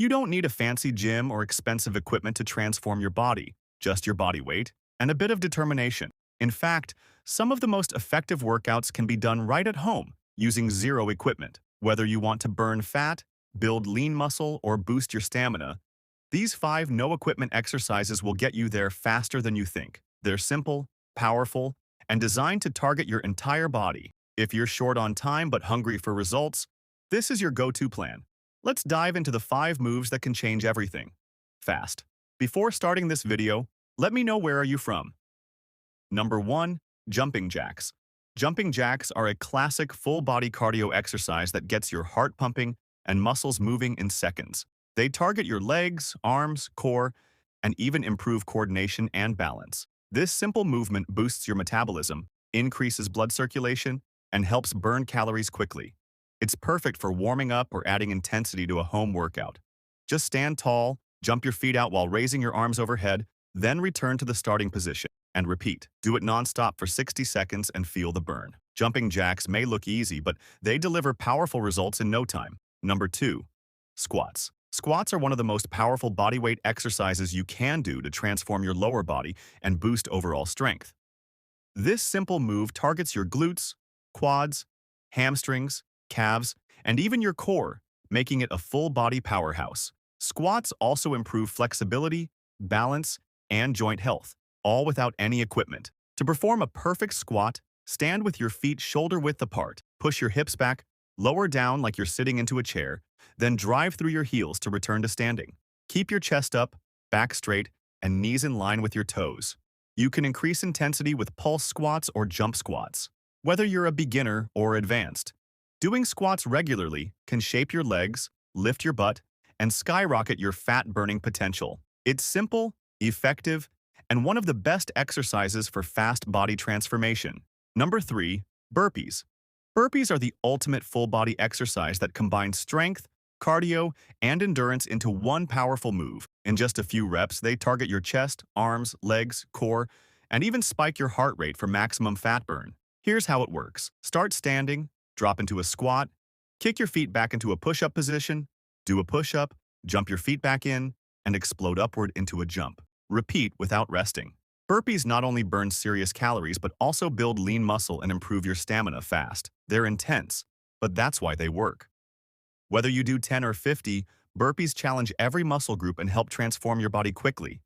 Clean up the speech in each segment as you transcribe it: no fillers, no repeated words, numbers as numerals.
You don't need a fancy gym or expensive equipment to transform your body, just your body weight and a bit of determination. In fact, some of the most effective workouts can be done right at home using zero equipment. Whether you want to burn fat, build lean muscle, or boost your stamina, these 5 no-equipment exercises will get you there faster than you think. They're simple, powerful, and designed to target your entire body. If you're short on time but hungry for results, this is your go-to plan. Let's dive into the 5 moves that can change everything. Fast. Before starting this video, let me know where are you from. Number 1. Jumping jacks. Jumping jacks are a classic full-body cardio exercise that gets your heart pumping and muscles moving in seconds. They target your legs, arms, core, and even improve coordination and balance. This simple movement boosts your metabolism, increases blood circulation, and helps burn calories quickly. It's perfect for warming up or adding intensity to a home workout. Just stand tall, jump your feet out while raising your arms overhead, then return to the starting position and repeat. Do it non-stop for 60 seconds and feel the burn. Jumping jacks may look easy, but they deliver powerful results in no time. Number 2. Squats. Squats are one of the most powerful bodyweight exercises you can do to transform your lower body and boost overall strength. This simple move targets your glutes, quads, hamstrings, calves, and even your core, making it a full-body powerhouse. Squats also improve flexibility, balance, and joint health, all without any equipment. To perform a perfect squat, stand with your feet shoulder-width apart, push your hips back, lower down like you're sitting into a chair, then drive through your heels to return to standing. Keep your chest up, back straight, and knees in line with your toes. You can increase intensity with pulse squats or jump squats. Whether you're a beginner or advanced, doing squats regularly can shape your legs, lift your butt, and skyrocket your fat-burning potential. It's simple, effective, and one of the best exercises for fast body transformation. Number 3. Burpees. Burpees are the ultimate full-body exercise that combines strength, cardio, and endurance into one powerful move. In just a few reps, they target your chest, arms, legs, core, and even spike your heart rate for maximum fat burn. Here's how it works. Start standing, drop into a squat, kick your feet back into a push-up position, do a push-up, jump your feet back in, and explode upward into a jump. Repeat without resting. Burpees not only burn serious calories but also build lean muscle and improve your stamina fast. They're intense, but that's why they work. Whether you do 10 or 50, burpees challenge every muscle group and help transform your body quickly.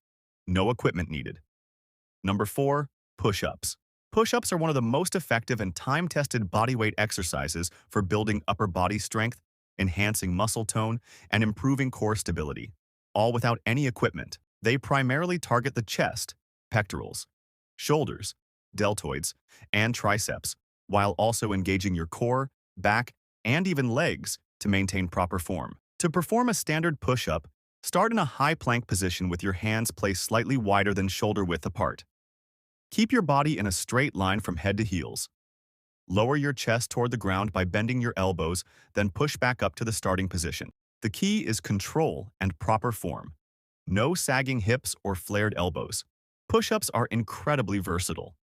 No equipment needed. Number 4. Push-ups. Push-ups are one of the most effective and time-tested bodyweight exercises for building upper body strength, enhancing muscle tone, and improving core stability, all without any equipment. They primarily target the chest, pectorals, shoulders, deltoids, and triceps, while also engaging your core, back, and even legs to maintain proper form. To perform a standard push-up, start in a high plank position with your hands placed slightly wider than shoulder width apart. Keep your body in a straight line from head to heels. Lower your chest toward the ground by bending your elbows, then push back up to the starting position. The key is control and proper form. No sagging hips or flared elbows. Push-ups are incredibly versatile.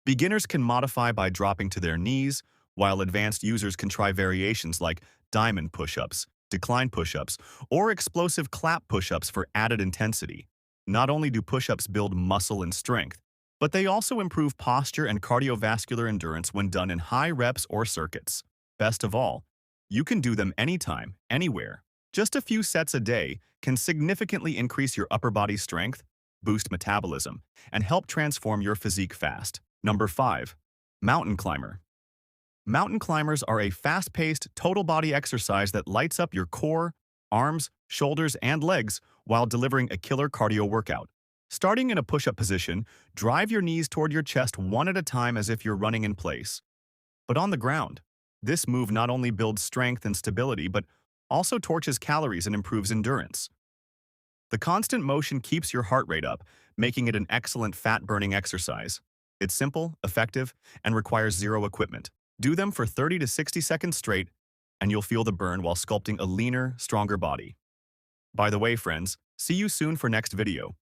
Beginners can modify by dropping to their knees, while advanced users can try variations like diamond push-ups, decline push-ups, or explosive clap push-ups for added intensity. Not only do push-ups build muscle and strength, but they also improve posture and cardiovascular endurance when done in high reps or circuits. Best of all, you can do them anytime, anywhere. Just a few sets a day can significantly increase your upper body strength, boost metabolism, and help transform your physique fast. Number 5. Mountain climber. Mountain climbers are a fast-paced, total-body exercise that lights up your core, arms, shoulders, and legs while delivering a killer cardio workout. Starting in a push-up position, drive your knees toward your chest one at a time as if you're running in place. But on the ground, this move not only builds strength and stability, but also torches calories and improves endurance. The constant motion keeps your heart rate up, making it an excellent fat-burning exercise. It's simple, effective, and requires zero equipment. Do them for 30 to 60 seconds straight, and you'll feel the burn while sculpting a leaner, stronger body. By the way, friends, see you soon for next video.